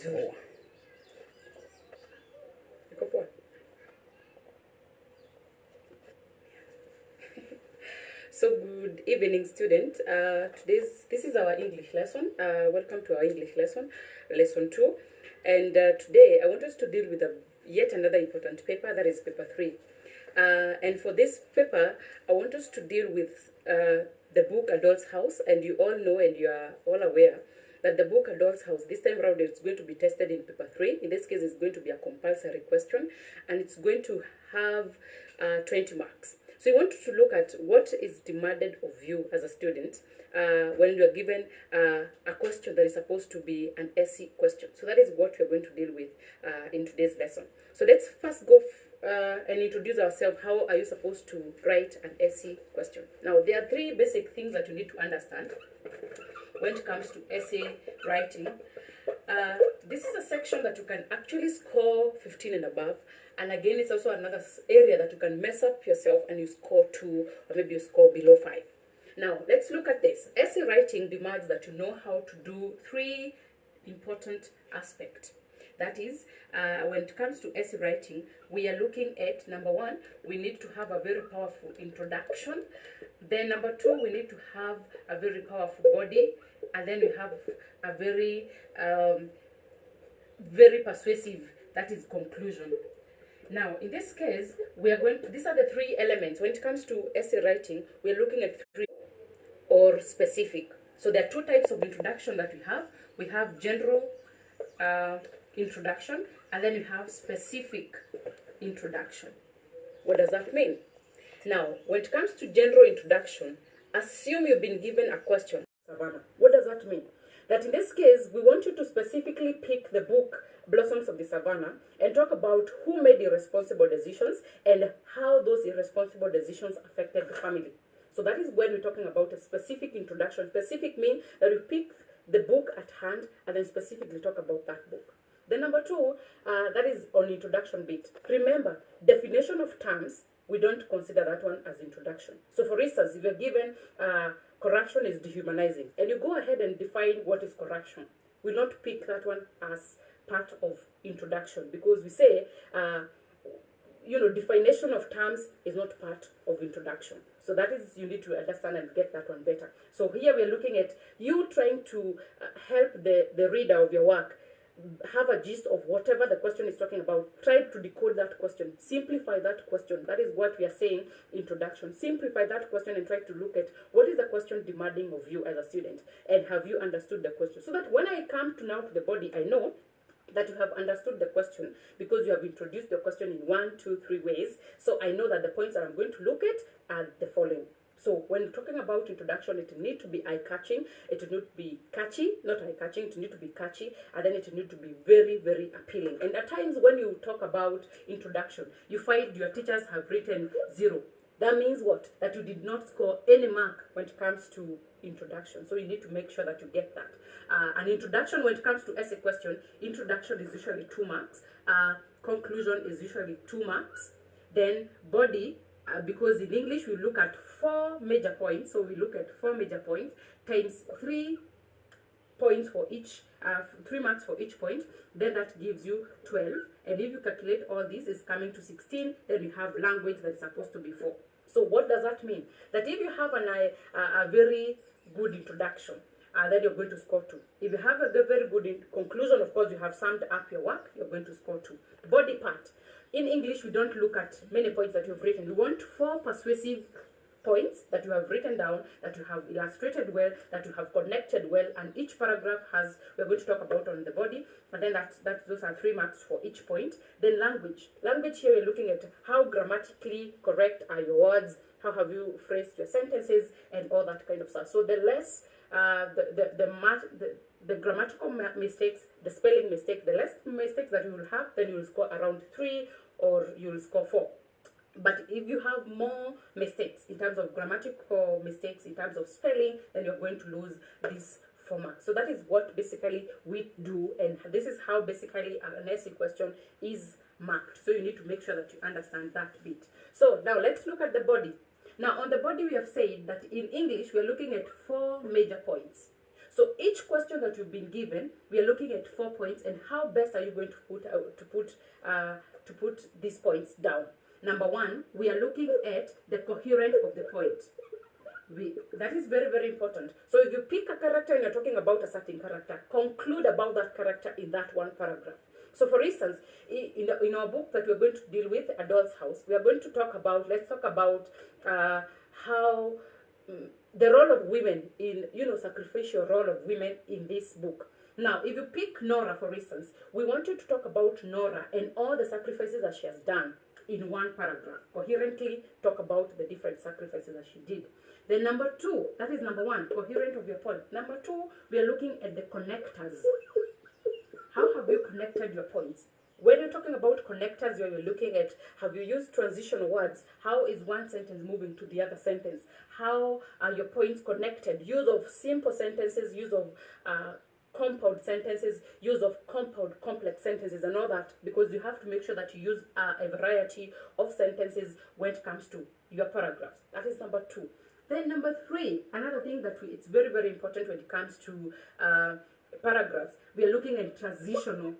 So, so good evening, student. This is our English lesson. Welcome to our English lesson, lesson 2. And today I want us to deal with yet another important paper, that is paper 3. And for this paper, I want us to deal with the book Adult's House. And you all know and you are all aware that the book Adult's House, this time around, is going to be tested in paper 3. In this case, it's going to be a compulsory question, and it's going to have 20 marks. So you want to look at what is demanded of you as a student when you are given a question that is supposed to be an essay question. So that is what we're going to deal with in today's lesson. So let's first go and introduce ourselves. How are you supposed to write an essay question? Now, there are 3 basic things that you need to understand when it comes to essay writing. This is a section that you can actually score 15 and above. And again, it's also another area that you can mess up yourself and you score 2, or maybe you score below 5. Now, let's look at this. Essay writing demands that you know how to do 3 important aspects. That is, when it comes to essay writing, we are looking at, number 1, we need to have a very powerful introduction. Then number 2, we need to have a very powerful body. And then we have a very, very persuasive, that is, conclusion. Now, in this case, these are the 3 elements. When it comes to essay writing, we're looking at 3 or specific. So there are 2 types of introduction that we have. We have general introduction, and then we have specific introduction. What does that mean? Now, when it comes to general introduction, assume you've been given a question. Savannah, what does that mean? That in this case, we want you to specifically pick the book Blossoms of the Savannah and talk about who made irresponsible decisions and how those irresponsible decisions affected the family. So that is when we're talking about a specific introduction. Specific means that you pick the book at hand and then specifically talk about that book. Then number 2, that is on introduction bit. Remember, definition of terms, we don't consider that one as introduction. So for instance, if you're given corruption is dehumanizing, and you go ahead and define what is corruption, we'll not pick that one as part of introduction, because we say, definition of terms is not part of introduction. So that is, you need to understand and get that one better. So here we're looking at you trying to help the reader of your work have a gist of whatever the question is talking about. Try to decode that question. Simplify that question. That is what we are saying, introduction. Simplify that question and try to look at what is the question demanding of you as a student, and have you understood the question, so that when I come to the body, I know that you have understood the question, because you have introduced the question in 1, 2, 3 ways. So I know that the points that I'm going to look at are the following. So when talking about introduction, it need to be eye-catching, it need to be catchy, not eye-catching, it need to be catchy, and then it need to be very, very appealing. And at times when you talk about introduction, you find your teachers have written 0. That means what? That you did not score any mark when it comes to introduction. So you need to make sure that you get that. An introduction, when it comes to essay question, introduction is usually 2 marks. Conclusion is usually 2 marks. Then body, because in English we look at 4 major points. So we look at 4 major points times 3 points for each, 3 marks for each point. Then that gives you 12. And if you calculate all this, it's coming to 16. Then you have language that's supposed to be 4. So what does that mean? That if you have a very good introduction, then you're going to score 2. If you have a very good conclusion, of course, you have summed up your work, you're going to score 2. Body part. In English, we don't look at many points that you've written. We want 4 persuasive points that you have written down, that you have illustrated well, that you have connected well, and each paragraph has, we're going to talk about on the body, and then those are 3 marks for each point. Then language. Language, here we're looking at how grammatically correct are your words, how have you phrased your sentences, and all that kind of stuff. So the less the grammatical mistakes, the spelling mistake, the less mistakes that you will have, then you will score around 3 or you will score 4. But if you have more mistakes in terms of grammatical mistakes, in terms of spelling, then you're going to lose these 4 marks. So that is what basically we do, and this is how basically an essay question is marked. So you need to make sure that you understand that bit. So now let's look at the body. Now on the body, we have said that in English, we're looking at 4 major points. So each question that you've been given, we are looking at 4 points, and how best are you going to put these points down. Number one, we are looking at the coherence of the point. That is very, very important. So if you pick a character and you're talking about a certain character, conclude about that character in that one paragraph. So for instance, in our book that we're going to deal with, Adolf's House, we are going to talk about, let's talk about how the role of women in, sacrificial role of women in this book. Now, if you pick Nora, for instance, we want you to talk about Nora and all the sacrifices that she has done in one paragraph. Coherently talk about the different sacrifices that she did. Then number two, that is number one, coherent of your point. Number two, we are looking at the connectors. How have you connected your points? When you're talking about connectors, you're looking at, have you used transition words? How is one sentence moving to the other sentence? How are your points connected? Use of simple sentences, use of compound sentences, use of compound complex sentences, and all that, because you have to make sure that you use a variety of sentences when it comes to your paragraphs. That is number two. Then number three, another thing that it's very, very important when it comes to paragraphs, we are looking at transition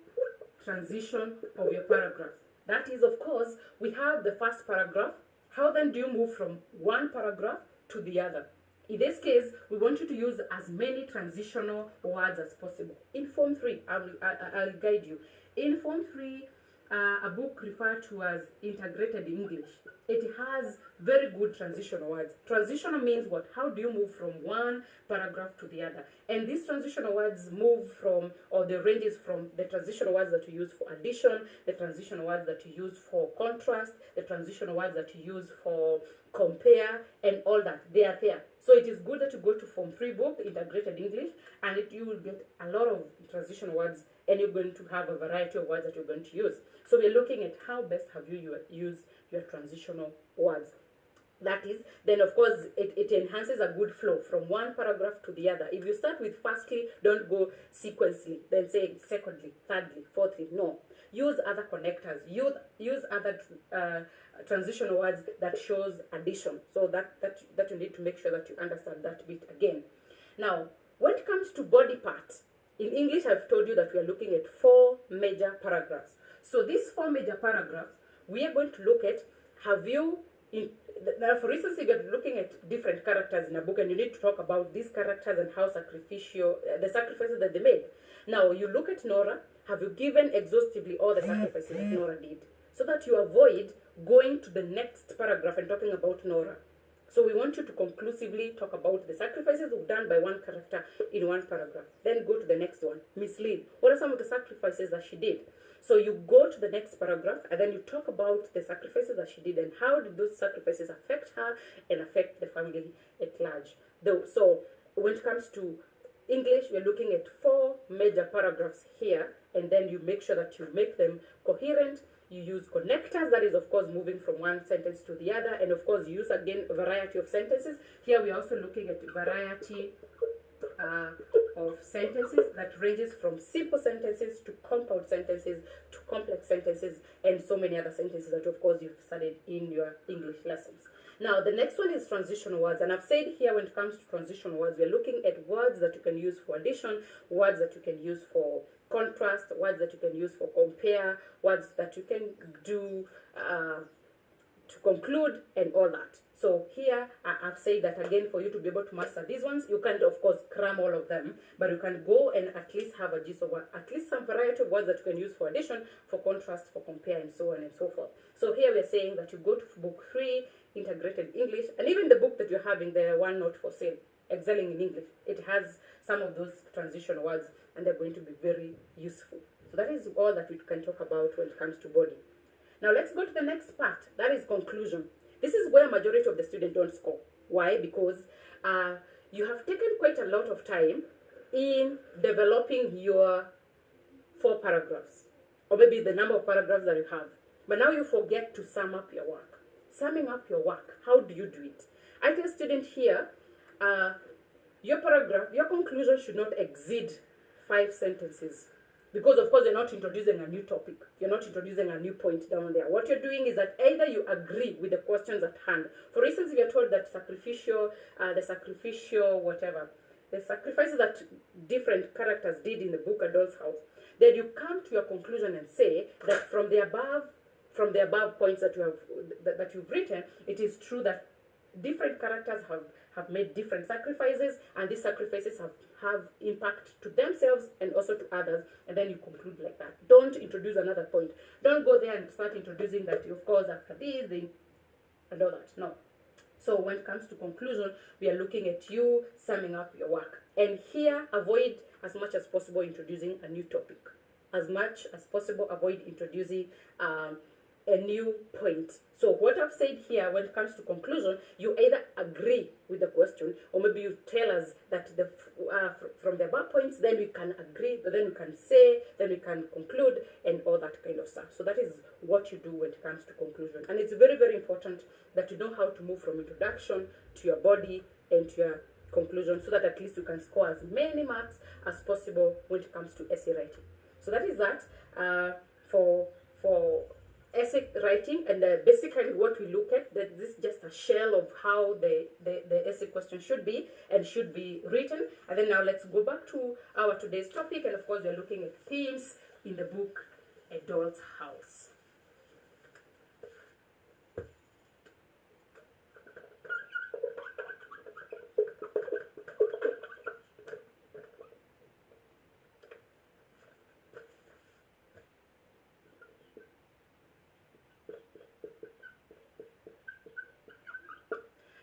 of your paragraph. That is, of course, we have the first paragraph. How then do you move from one paragraph to the other? In this case, we want you to use as many transitional words as possible. In Form 3, I'll guide you. In Form 3, a book referred to as Integrated English, it has very good transitional words. Transitional means what? How do you move from one paragraph to the other? And these transitional words move from, or the ranges from the transitional words that you use for addition, the transitional words that you use for contrast, the transitional words that you use for compare, and all that. They are there. So it is good that you go to Form 3 book, Integrated English, and you will get a lot of transitional words, and you're going to have a variety of words that you're going to use. So we're looking at how best have you used your transitional words. That is, then of course, it enhances a good flow from one paragraph to the other. If you start with firstly, don't go sequentially, then say secondly, thirdly, fourthly. No. Use other connectors. Use other transitional words that shows addition. So that you need to make sure that you understand that bit again. Now, when it comes to body parts, in English, I've told you that we are looking at 4 major paragraphs. So these 4 major paragraphs, we are going to look at, now for instance, if you're looking at different characters in a book and you need to talk about these characters and how sacrificial, the sacrifices that they made. Now, you look at Nora, have you given exhaustively all the sacrifices that Nora did? So that you avoid going to the next paragraph and talking about Nora. So we want you to conclusively talk about the sacrifices done by one character in one paragraph. Then go to the next one. Miss Lynn, what are some of the sacrifices that she did? So you go to the next paragraph and then you talk about the sacrifices that she did and how did those sacrifices affect her and affect the family at large. So when it comes to English, we're looking at 4 major paragraphs here, and then you make sure that you make them coherent. You use connectors, that is, of course, moving from one sentence to the other, and of course, use again a variety of sentences. Here we're also looking at variety of sentences that ranges from simple sentences to compound sentences to complex sentences and so many other sentences that, of course, you've studied in your English lessons. Now, the next one is transitional words. And I've said here when it comes to transitional words, we're looking at words that you can use for addition, words that you can use for contrast, words that you can use for compare, words that you can do to conclude, and all that. So here, I've said that again, for you to be able to master these ones, you can't, of course, cram all of them, but you can go and at least have a gist of at least some variety of words that you can use for addition, for contrast, for compare, and so on and so forth. So here we're saying that you go to book 3, Integrated English, and even the book that you're having, the One Note for Sale, Excelling in English, it has some of those transition words, and they're going to be very useful. So that is all that we can talk about when it comes to body. Now let's go to the next part, that is conclusion. This is where majority of the students don't score. Why? Because you have taken quite a lot of time in developing your 4 paragraphs, or maybe the number of paragraphs that you have. But now you forget to sum up your work. Summing up your work, how do you do it? I tell students here, your paragraph, your conclusion should not exceed 5 sentences. Because, of course, you're not introducing a new topic. You're not introducing a new point down there. What you're doing is that either you agree with the questions at hand. For instance, if you're told that the sacrificial, whatever, the sacrifices that different characters did in the book A Doll's House, then you come to your conclusion and say that from the above points that you've written, it is true that different characters have made different sacrifices, and these sacrifices have impact to themselves and also to others, and then you conclude like that. Don't introduce another point. Don't go there and start introducing that, of course, after this, and all that. No. So when it comes to conclusion, we are looking at you summing up your work. And here, avoid as much as possible introducing a new topic. As much as possible, avoid introducing a new point. So what I've said here, when it comes to conclusion, you either agree with the question, or maybe you tell us that from the above points, then we can agree, then we can say, then we can conclude, and all that kind of stuff. So that is what you do when it comes to conclusion. And it's very, very important that you know how to move from introduction to your body and to your conclusion, so that at least you can score as many marks as possible when it comes to essay writing. So that is that for essay writing, and basically what we look at, that this is just a shell of how the essay question should be written. And then now let's go back to our today's topic, and of course we're looking at themes in the book A Doll's House.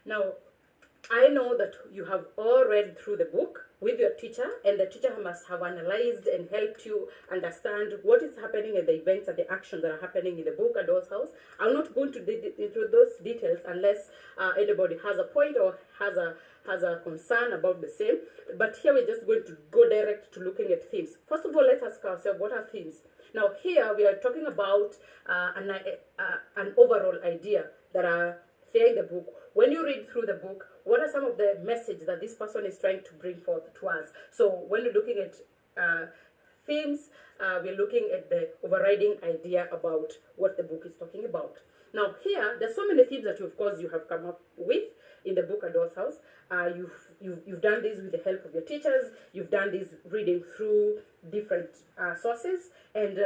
Now, I know that you have all read through the book with your teacher, and the teacher must have analyzed and helped you understand what is happening and the events and the actions that are happening in the book A Doll's House. I'm not going to into those details unless anybody has a point or has a concern about the same. But here we're just going to go direct to looking at themes. First of all, let's ask ourselves, what are themes? Now, here we are talking about an overall idea that are there in the book. When you read through the book, what are some of the messages that this person is trying to bring forth to us? So when you're looking at themes, we're looking at the overriding idea about what the book is talking about. Now here, there's so many themes that of course you have come up with in the book A Doll's House. You've done this with the help of your teachers. You've done this reading through different sources, and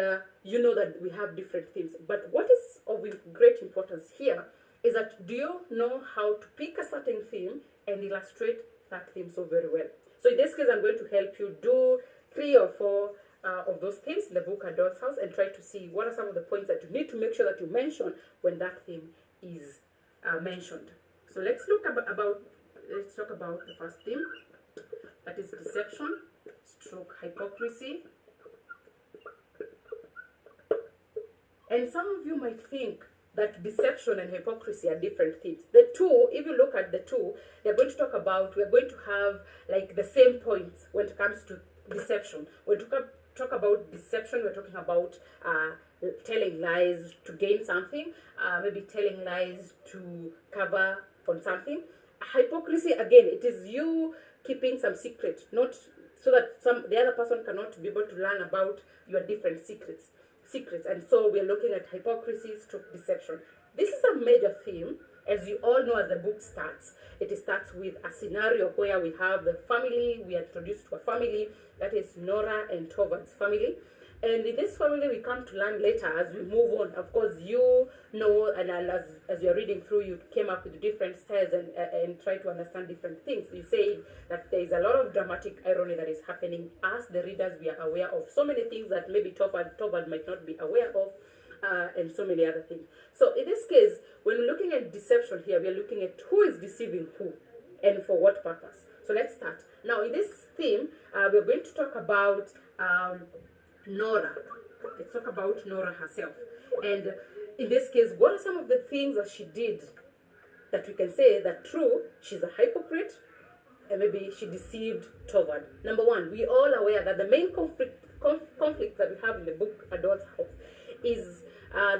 you know that we have different themes. But what is of great importance here is that, do you know how to pick a certain theme and illustrate that theme so very well? So in this case, I'm going to help you do 3 or 4 of those themes in the book A Doll's House, and try to see what are some of the points that you need to make sure that you mention when that theme is mentioned. So let's talk about the first theme, that is deception / hypocrisy. And some of you might think that deception and hypocrisy are different things. The two, if you look at the two, we're going to have like the same points when it comes to deception. When we talk about deception, we're talking about telling lies to gain something, maybe telling lies to cover on something. Hypocrisy, again, it is you keeping some secret, not so that the other person cannot be able to learn about your different secrets. And so we're looking at hypocrisy / deception. This is a major theme, as you all know. As the book starts, it starts with a scenario where we have the family. We are introduced to a family, that is Nora and Tovard's family. And in this family, we come to learn later as we move on. Of course, you know, and as you're reading through, you came up with different styles and try to understand different things. You say that there is a lot of dramatic irony that is happening. As the readers, we are aware of so many things that maybe Tovard might not be aware of, and so many other things. So in this case, when we're looking at deception here, we are looking at who is deceiving who and for what purpose. So let's start. Now, in this theme, we're going to talk about Nora. Let's talk about Nora herself. And in this case, what are some of the things that she did that we can say that true, she's a hypocrite, and maybe she deceived Tovard? Number one, we all aware that the main conflict that we have in the book A Doll's House is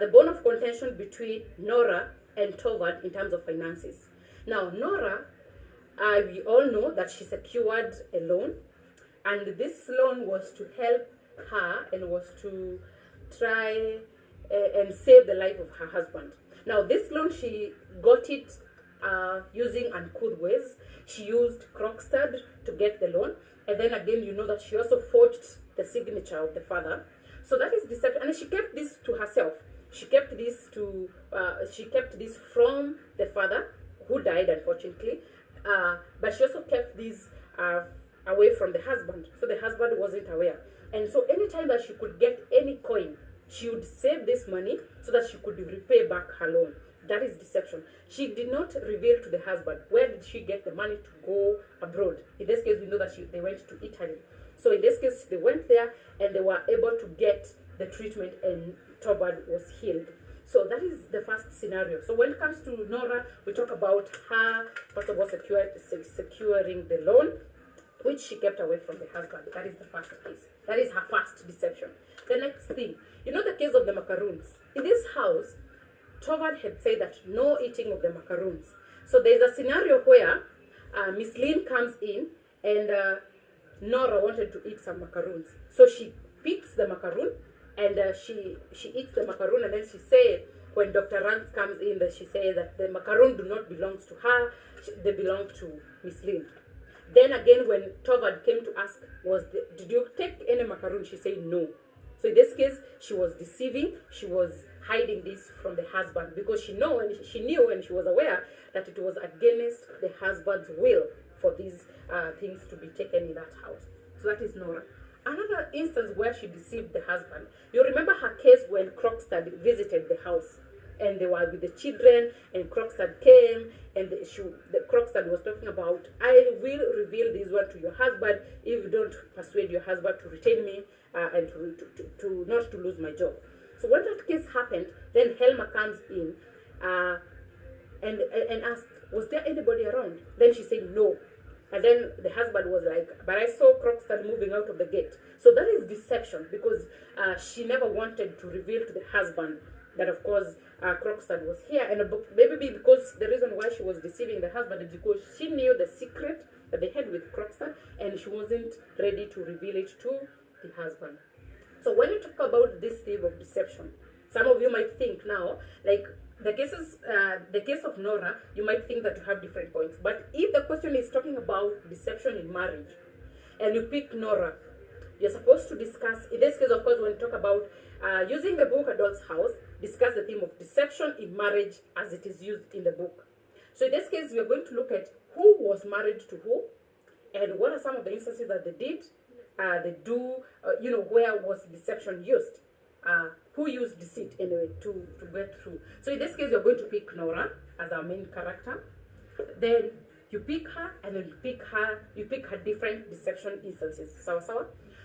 the bone of contention between Nora and Tovard in terms of finances. Now, Nora, we all know that she secured a loan, and this loan was to help her and was to try and save the life of her husband. Now, this loan, she got it using uncouth ways. She used Krogstad to get the loan. And then again, you know that she also forged the signature of the father. So that is deception. And she kept this to herself. She kept this from the father, who died unfortunately. But she also kept this away from the husband. So the husband wasn't aware. And so anytime that she could get any coin, she would save this money so that she could repay back her loan. That is deception. She did not reveal to the husband where did she get the money to go abroad. In this case, we know that they went to Italy. So in this case, they went there and they were able to get the treatment, and Tobad was healed. So that is the first scenario. So when it comes to Nora, we talk about her, first of all, securing the loan, which she kept away from the husband. That is the first case. That is her first deception. The next thing, you know the case of the macaroons. In this house, Tovad had said that no eating of the macaroons. So there's a scenario where Miss Lynn comes in and Nora wanted to eat some macaroons. So she picks the macaroon and she eats the macaroon, and then she said, when Dr. Rance comes in, that she says that the macaroon do not belong to her, they belong to Miss Lynn. Then again, when Tovad came to ask, did you take any macaroon? She said no. So in this case, she was deceiving. She was hiding this from the husband because she knew and she was aware that it was against the husband's will for these things to be taken in that house. So that is Nora. Another instance where she deceived the husband. You remember her case when Krogstad visited the house and they were with the children, and Krogstad came and the Krogstad was talking about, I will reveal this one to your husband if you don't persuade your husband to retain me and to not to lose my job. So when that case happened, then Helma comes in and asked, was there anybody around? Then she said no. And then the husband was like, but I saw Krogstad moving out of the gate. So that is deception, because she never wanted to reveal to the husband that, of course, Krogstad was here. And maybe because the reason why she was deceiving the husband is because she knew the secret that they had with Krogstad, and she wasn't ready to reveal it to the husband. So when you talk about this theme of deception, some of you might think now, like the case of Nora, you might think that you have different points. But if the question is talking about deception in marriage, and you pick Nora, you're supposed to discuss, in this case, of course, when you talk about using the book Adult's House, discuss the theme of deception in marriage as it is used in the book. So in this case, we are going to look at who was married to who, and what are some of the instances that they did, where was deception used. Who used deceit anyway to get through. So in this case, you're going to pick Nora as our main character. Then you pick her, and then you pick her different deception instances.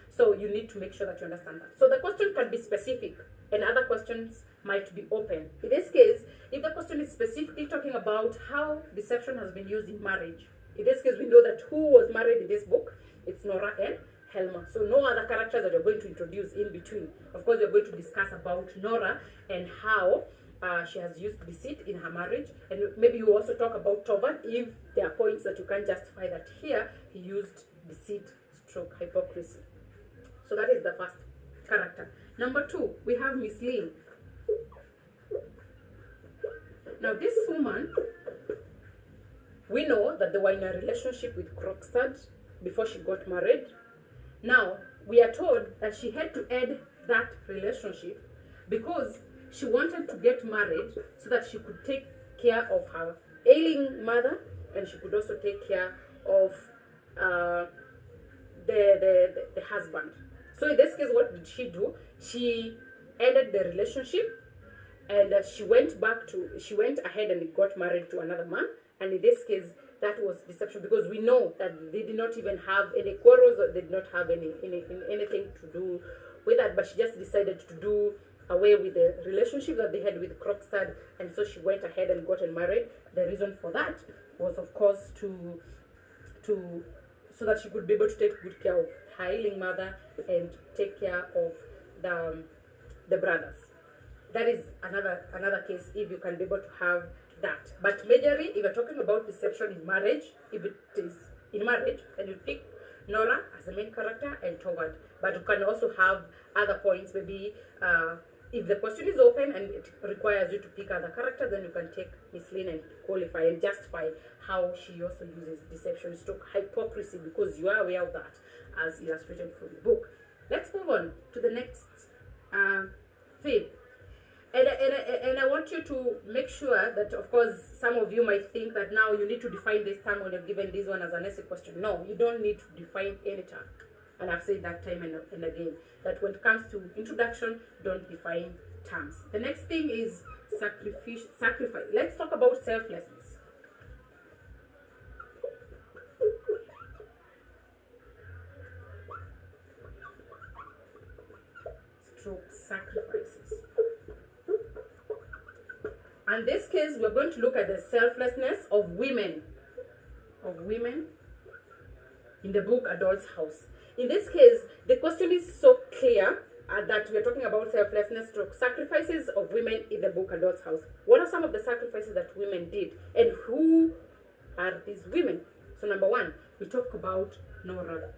So you need to make sure that you understand that. So the question can be specific, and other questions might be open. In this case, if the question is specifically talking about how deception has been used in marriage, in this case, we know that who was married in this book, it's Nora and Helma. So no other characters that you're going to introduce in between. Of course, you're going to discuss about Nora and how she has used deceit in her marriage. And maybe you also talk about Tovad if there are points that you can justify that here he used deceit stroke hypocrisy. So that is the first character. Number two, we have Miss Lynn. Now this woman, we know that they were in a relationship with Krogstad before she got married. Now, we are told that she had to end that relationship because she wanted to get married so that she could take care of her ailing mother, and she could also take care of the husband. So in this case, what did she do? She ended the relationship, and she went ahead and got married to another man. And in this case, that was deception, because we know that they did not even have any quarrels, or they did not have anything to do with that, but she just decided to do away with the relationship that they had with Krogstad, and so she went ahead and got married. The reason for that was, of course, so that she could be able to take good care of her ailing mother and take care of the brothers. That is another case, if you can be able to have that. But majorly, if you're talking about deception in marriage, if it is in marriage, then you pick Nora as the main character and Tovad. But you can also have other points, maybe If the question is open and it requires you to pick other characters, then you can take Miss Lynn and qualify and justify how she also uses deception, stroke hypocrisy, because you are aware of that as illustrated from the book. Let's move on to the next theme. And I want you to make sure that, of course, some of you might think that now you need to define this term when you've given this one as an essay question. No, you don't need to define any term. And I've said that time and again, that when it comes to introduction, don't define terms. The next thing is sacrifice. Let's talk about selflessness. Stroke sacrifices. In this case, we're going to look at the selflessness of women in the book Adult's House. In this case, the question is so clear that we're talking about selflessness stroke sacrifices of women in the book Adult's House. What are some of the sacrifices that women did, and who are these women? So number one, we talk about Nora.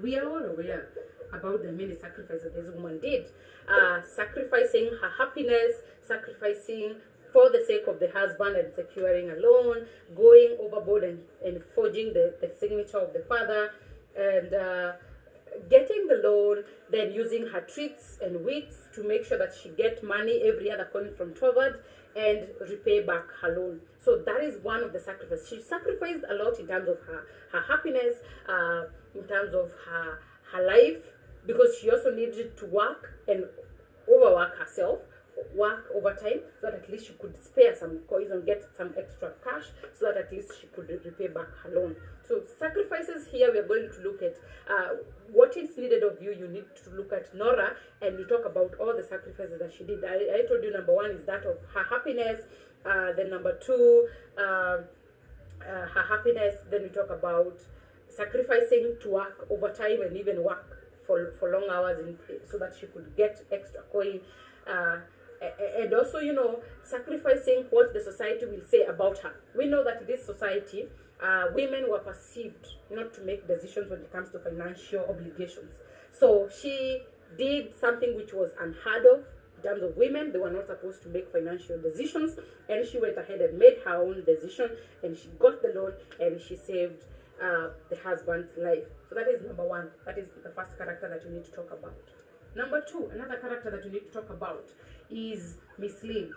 We are all aware about the many sacrifices this woman did, sacrificing her happiness, sacrificing for the sake of the husband and securing a loan, going overboard and forging the signature of the father, and getting the loan, then using her tricks and wits to make sure that she get money every other coin from Toward and repay back her loan. So that is one of the sacrifices. She sacrificed a lot in terms of her happiness, in terms of her life, because she also needed to work and overwork herself, work overtime, so that at least she could spare some coins and get some extra cash, so that at least she could repay back her loan. So sacrifices here, we are going to look at what is needed of you. You need to look at Nora, and we talk about all the sacrifices that she did. I told you number one is that of her happiness. Then number two, her happiness. Then we talk about sacrificing to work overtime and even work for long hours so that she could get extra coin. And also, you know, sacrificing what the society will say about her. We know that in this society, women were perceived not to make decisions when it comes to financial obligations. So she did something which was unheard of in terms of women. They were not supposed to make financial decisions, and she went ahead and made her own decision, and she got the loan, and she saved the husband's life. So that is number one. That is the first character that you need to talk about. Number two, another character that you need to talk about is Miss Lynn.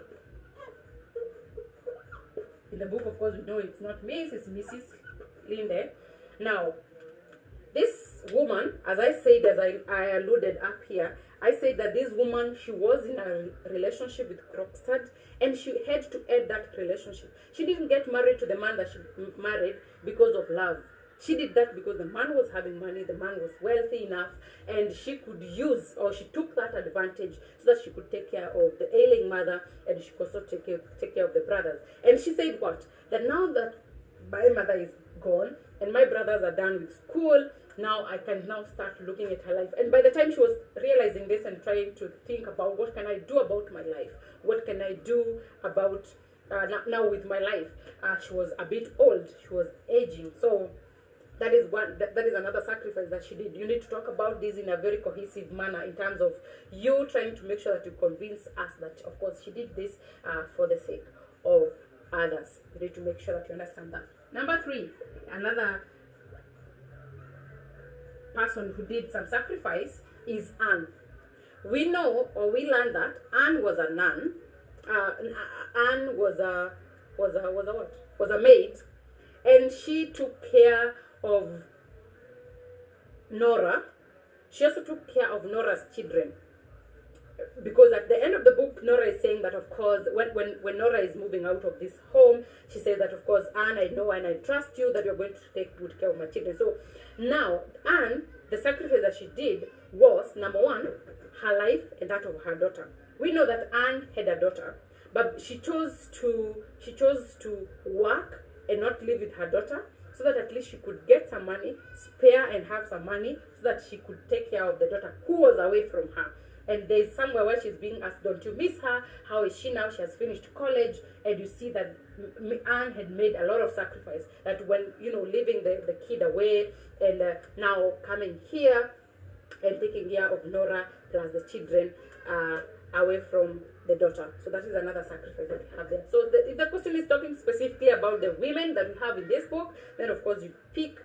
In the book, of course, we know it's not Miss, it's Mrs. Lynn. Now, this woman, as I said, as I alluded up here, I said that this woman, she was in a relationship with Krogstad, and she had to end that relationship. She didn't get married to the man that she married because of love. She did that because the man was having money, the man was wealthy enough, and she could use, or she took that advantage so that she could take care of the ailing mother, and she could also take care of the brothers. And she said what? That now that my mother is gone and my brothers are done with school, now I can now start looking at her life. And by the time she was realizing this and trying to think about what can I do about my life, what can I do about now with my life, she was a bit old, she was aging. So that is one. That is another sacrifice that she did. You need to talk about this in a very cohesive manner in terms of you trying to make sure that you convince us that, of course, she did this for the sake of others. You need to make sure that you understand that. Number three, another person who did some sacrifice is Anne. We know, or we learned that Anne was a nun. Anne was a what? Was a maid, and she took care of Nora. She also took care of Nora's children, because at the end of the book, Nora is saying that, of course, when Nora is moving out of this home, she says that, of course, Anne, I know and I trust you that you're going to take good care of my children. So now Anne, the sacrifice that she did was, number one, her life and that of her daughter. We know that Anne had a daughter, but she chose to work and not live with her daughter, so that at least she could get some money, spare and have some money, so that she could take care of the daughter who was away from her. And there's somewhere where she's being asked, don't you miss her? How is she now? She has finished college. And you see that Anne had made a lot of sacrifice. That when, leaving the kid away and now coming here, and taking care of Nora plus the children away from the daughter. So that is another sacrifice that we have there. So if the question is talking specifically about the women that we have in this book, then of course you pick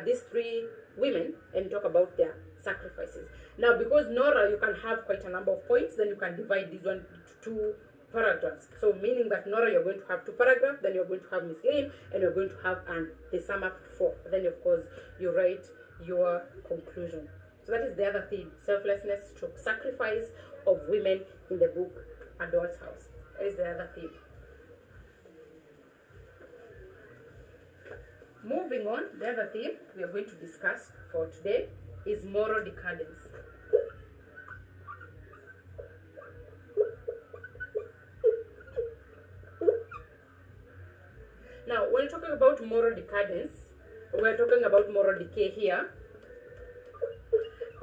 these three women and talk about their sacrifices. Now, because Nora, you can have quite a number of points, then you can divide this one into two paragraphs. So meaning that Nora, you're going to have two paragraphs, then you're going to have Miss Lane, and you're going to have they sum up to 4. Then of course you write your conclusion. So that is the other theme: selflessness stroke sacrifice of women in the book Adult's House. That is the other theme. Moving on, the other theme we are going to discuss for today is moral decadence. Now, when we're talking about moral decadence, we're talking about moral decay here.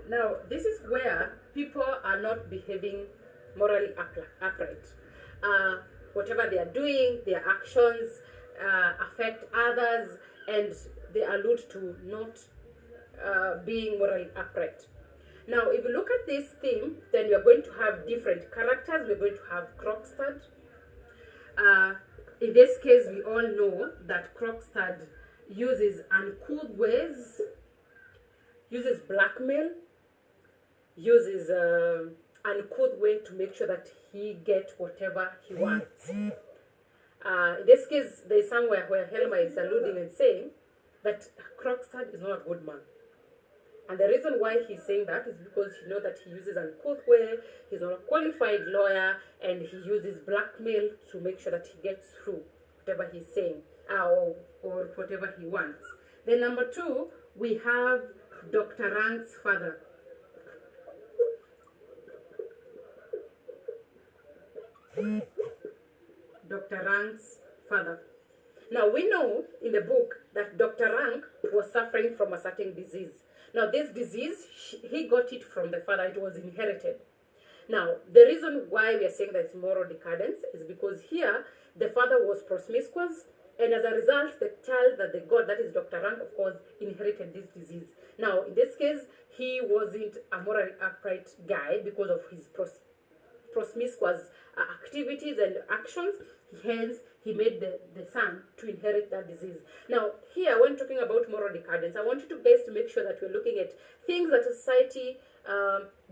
Now, this is where people are not behaving morally upright. Whatever they are doing, their actions affect others, and they allude to not being morally upright. Now, if you look at this theme, then you're going to have different characters. We're going to have Krogstad. In this case, we all know that Krogstad uses uncouth ways, uses blackmail, uses uncouth way to make sure that he gets whatever he wants. In this case, there's somewhere where Helma is alluding and saying that Krogstad is not a good man. And the reason why he's saying that is because you know that he uses uncouth way, he's not a qualified lawyer, and he uses blackmail to make sure that he gets through whatever he's saying or whatever he wants. Then number 2, we have Dr. Rang's father. Dr. Rang's father. Now, we know in the book that Dr. Rang was suffering from a certain disease. Now, this disease, he got it from the father. It was inherited. Now, the reason why we are saying that it's moral decadence is because here, the father was promiscuous, and as a result, the child that they got, that is Dr. Rang, of course, inherited this disease. Now, in this case, he wasn't a morally upright guy because of his promiscuous activities and actions. Hence, he made the son to inherit that disease. Now, here, when talking about moral decadence, I want you guys to make sure that we're looking at things that society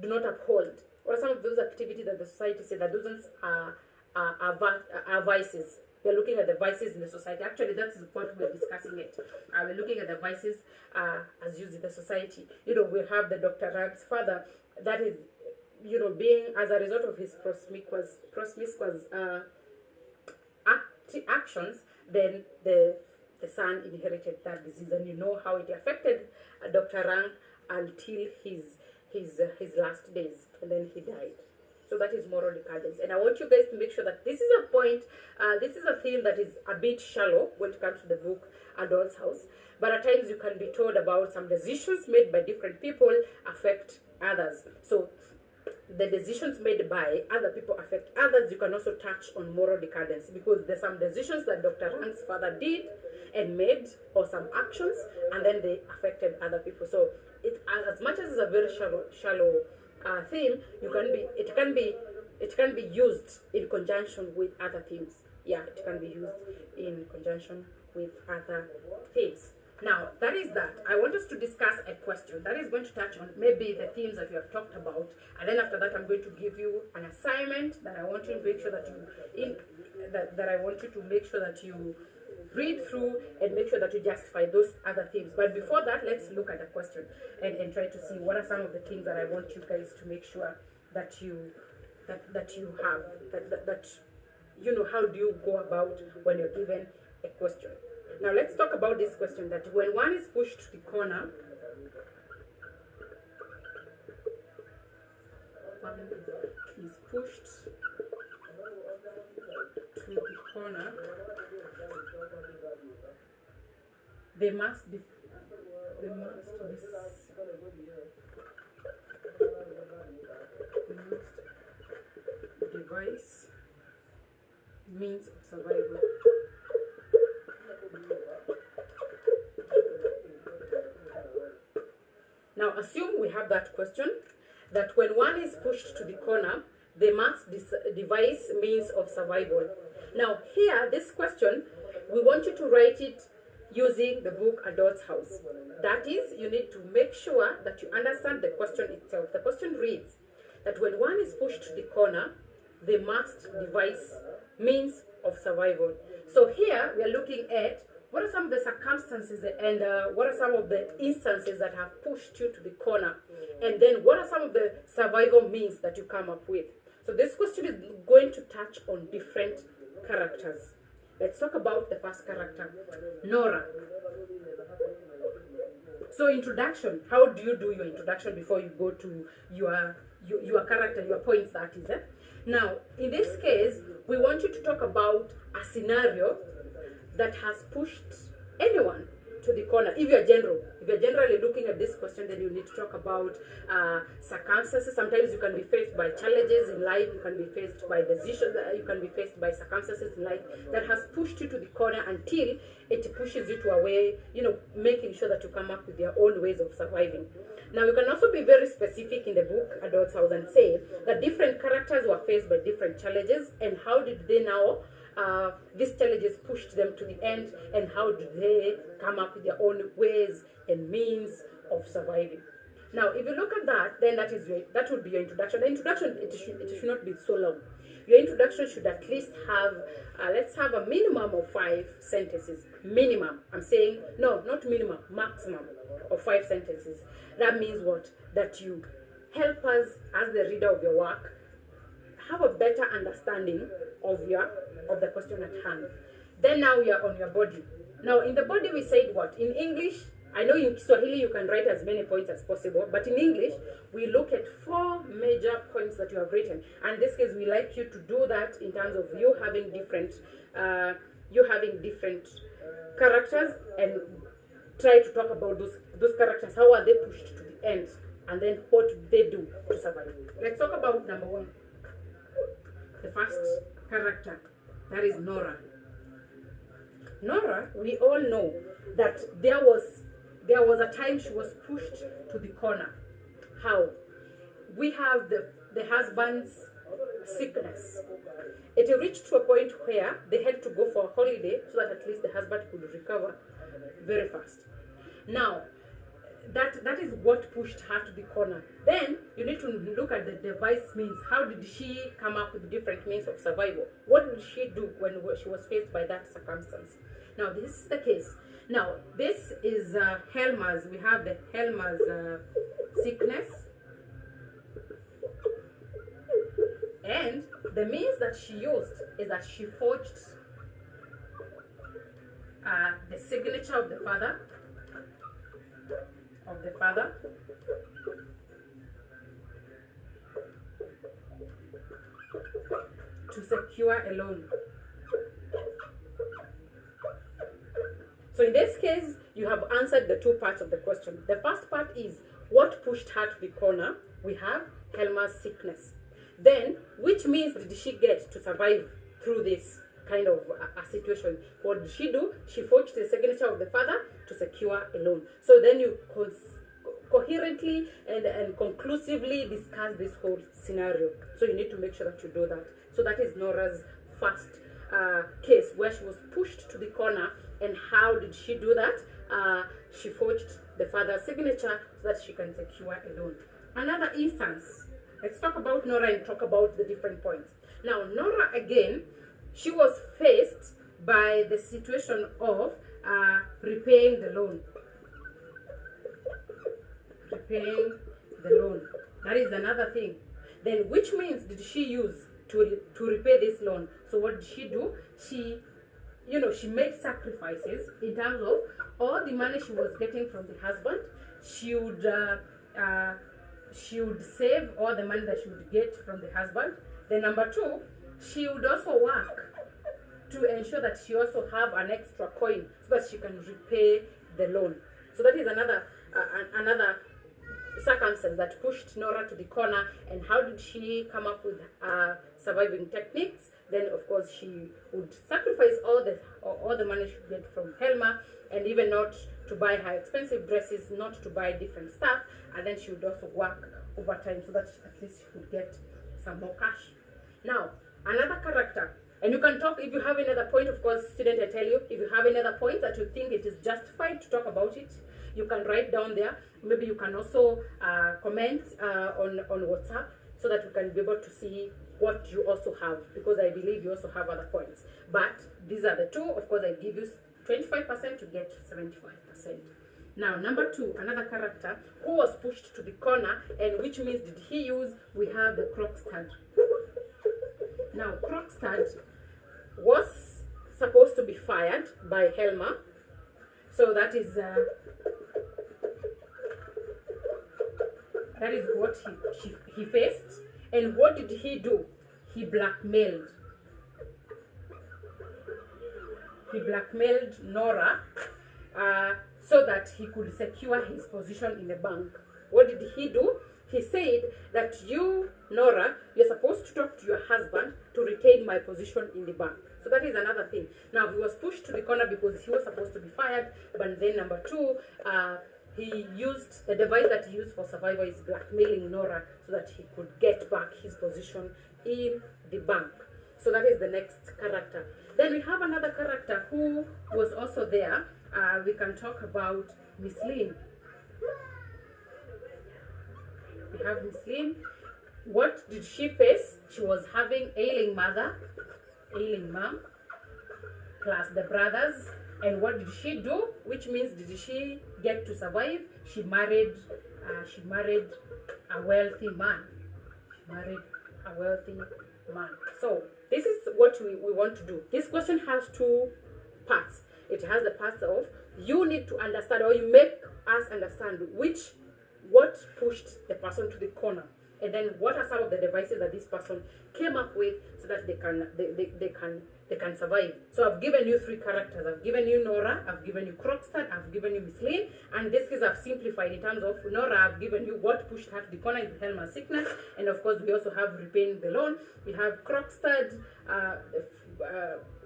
do not uphold. What are some of those activities that the society say that those are vices? We're looking at the vices in the society. Actually, that's what we're discussing it. We're looking at the vices as used in the society. You know, we have the Dr. Rang's father, that is, you know, being as a result of his promiscuous actions, then the son inherited that disease, and you know how it affected Dr. Rang until his last days, and then he died. So that is moral decadence, and I want you guys to make sure that this is a point, this is a theme that is a bit shallow when it comes to the book Adult's House, but at times you can be told about some decisions made by different people affect others. So the decisions made by other people affect others. You can also touch on moral decadence because there's some decisions that Dr. Rang's father did and made, or some actions, and then they affected other people. So it, as much as it's a very shallow theme, it can be used in conjunction with other themes. Yeah, it can be used in conjunction with other themes. Now, that is that. I want us to discuss a question that is going to touch on maybe the themes that we have talked about, and then after that, I'm going to give you an assignment that I want you to make sure that I want you to make sure that you read through and make sure that you justify those other themes. But before that, let's look at the question and try to see what are some of the things that I want you guys to make sure that you have, that you know, how do you go about when you're given a question. Now let's talk about this question, that when one is pushed to the corner, they must devise means of survival. Now assume we have that question, that when one is pushed to the corner, they must devise means of survival. Now here, this question, we want you to write it using the book Adult's House. That is, you need to make sure that you understand the question itself. The question reads that when one is pushed to the corner, they must devise means of survival. So here we are looking at what are some of the circumstances and what are some of the instances that have pushed you to the corner, and then what are some of the survival means that you come up with. So this question is going to touch on different characters. Let's talk about the first character, Nora. So introduction, how do you do your introduction before you go to your character, your points, that is. Now, in this case, we want you to talk about a scenario that has pushed anyone to the corner. If you're generally looking at this question, then you need to talk about circumstances. Sometimes you can be faced by challenges in life, you can be faced by decisions, you can be faced by circumstances in life that has pushed you to the corner until it pushes you to a way, making sure that you come up with your own ways of surviving. Now, you can also be very specific in the book Adult's House and say that different characters were faced by different challenges, and how did they now these challenges pushed them to the end, and how do they come up with their own ways and means of surviving. Now, if you look at that, then that would be your introduction. The introduction, it should not be so long. Your introduction should at least have, let's have a minimum of 5 sentences. Minimum. I'm saying, no, not minimum, maximum of 5 sentences. That means what? That you help us, as the reader of your work, have a better understanding of the question at hand. Then now we are on your body. Now in the body we said what? In English, I know in Swahili you can write as many points as possible, but in English we look at 4 major points that you have written. And in this case we like you to do that in terms of you having different characters, and try to talk about those characters. How are they pushed to the end? And then what do they do to survive? Let's talk about number 1. The first character, that is Nora. Nora, we all know that there was a time she was pushed to the corner. How? We have the husband's sickness. It reached to a point where they had to go for a holiday so that at least the husband could recover very fast. Now, that is what pushed her to the corner. Then you need to look at the device means. How did she come up with different means of survival? What did she do when she was faced by that circumstance? Now this is the case. Now this is Helma's. We have the Helma's sickness, and the means that she used is that she forged the signature of the father. To secure a loan. So in this case, you have answered the 2 parts of the question. The first part is what pushed her to the corner. We have Helma's sickness. Then, which means did she get to survive through this kind of a situation? What did she do? She forged the signature of the father to secure a loan. So then you coherently and conclusively discuss this whole scenario. So you need to make sure that you do that. So that is Nora's first case, where she was pushed to the corner. And how did she do that? She forged the father's signature so that she can secure a loan. Another instance, let's talk about Nora and talk about the different points. Now, Nora, again, she was faced by the situation of repaying the loan. Repaying the loan. That is another thing. Then which means did she use to repay this loan? So what did she do? She made sacrifices in terms of all the money she was getting from the husband. She would save all the money that she would get from the husband. Then number 2, she would also work to ensure that she also have an extra coin so that she can repay the loan. So that is another circumstance that pushed Nora to the corner, and how did she come up with surviving techniques. Then of course she would sacrifice all the money she would get from Helma, and even not to buy her expensive dresses, not to buy different stuff, and then she would also work overtime so that at least she could get some more cash. Now, another character, and you can talk if you have another point, of course, student, I tell you, if you have another point that you think it is justified to talk about it, you can write down there. Maybe you can also comment on WhatsApp so that we can be able to see what you also have, because I believe you also have other points. But these are the two. Of course, I give you 25% to get 75%. Now, number 2, another character who was pushed to the corner, and which means did he use? We have the Krogstad. Now, Krogstad was supposed to be fired by Helma. So that is what he faced. And what did he do? He blackmailed. He blackmailed Nora so that he could secure his position in the bank. What did he do? He said that you, Nora, you're supposed to talk to your husband to retain my position in the bank. So that is another thing. Now, he was pushed to the corner because he was supposed to be fired. But then number 2, he used the device that he used for survival is blackmailing Nora so that he could get back his position in the bank. So that is the next character. Then we have another character who was also there. We can talk about Miss Lynn. We have Miss Lynn. What did she face? She was having ailing mother, ailing mom, plus the brothers. And what did she do? Which means did she get to survive? She married a wealthy man. She married a wealthy man. So this is what we want to do. This question has 2 parts. It has the parts of you need to understand, or you make us understand what pushed the person to the corner, and then what are some of the devices that this person came up with so that they can survive. So I've given you 3 characters. I've given you Nora, I've given you Krogstad, I've given you Miss Lynn, and this case I've simplified in terms of Nora. I've given you what pushed her to the corner is Helma's sickness, and of course we also have repaying the loan. We have Krogstad,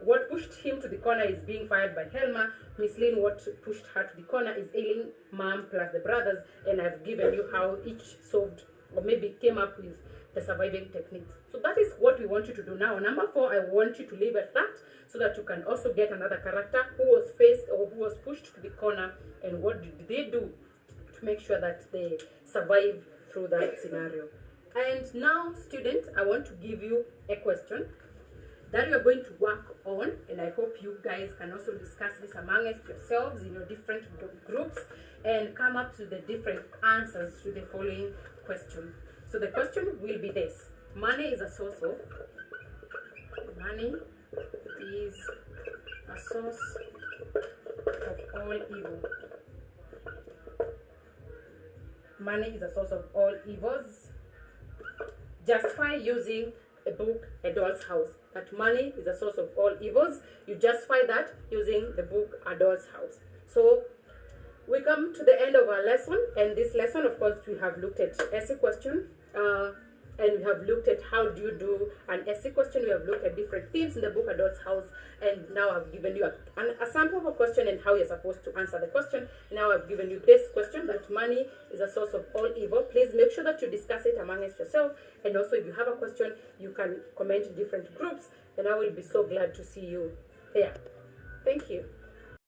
what pushed him to the corner is being fired by Helma. Miss Lynn, what pushed her to the corner is ailing mom plus the brothers, and I've given you how each solved or maybe came up with the surviving techniques. So that is what we want you to do now. Number 4, I want you to leave at that so that you can also get another character who was faced or who was pushed to the corner, and what did they do to make sure that they survive through that scenario. And now, students, I want to give you a question that you're going to work on, and I hope you guys can also discuss this amongst yourselves in your different groups and come up to the different answers to the following question. So the question will be this: money is a source of all evil. Money is a source of all evils. Justify using a book, A Doll's House. That money is a source of all evils. You justify that using the book, A Doll's House. So we come to the end of our lesson, and this lesson, of course, we have looked at essay question, and we have looked at how do you do an essay question. We have looked at different themes in the book, A Doll's House, and now I've given you a sample of a question and how you're supposed to answer the question. Now I've given you this question, that money is a source of all evil. Please make sure that you discuss it amongst yourself, and also if you have a question, you can comment in different groups, and I will be so glad to see you there. Thank you.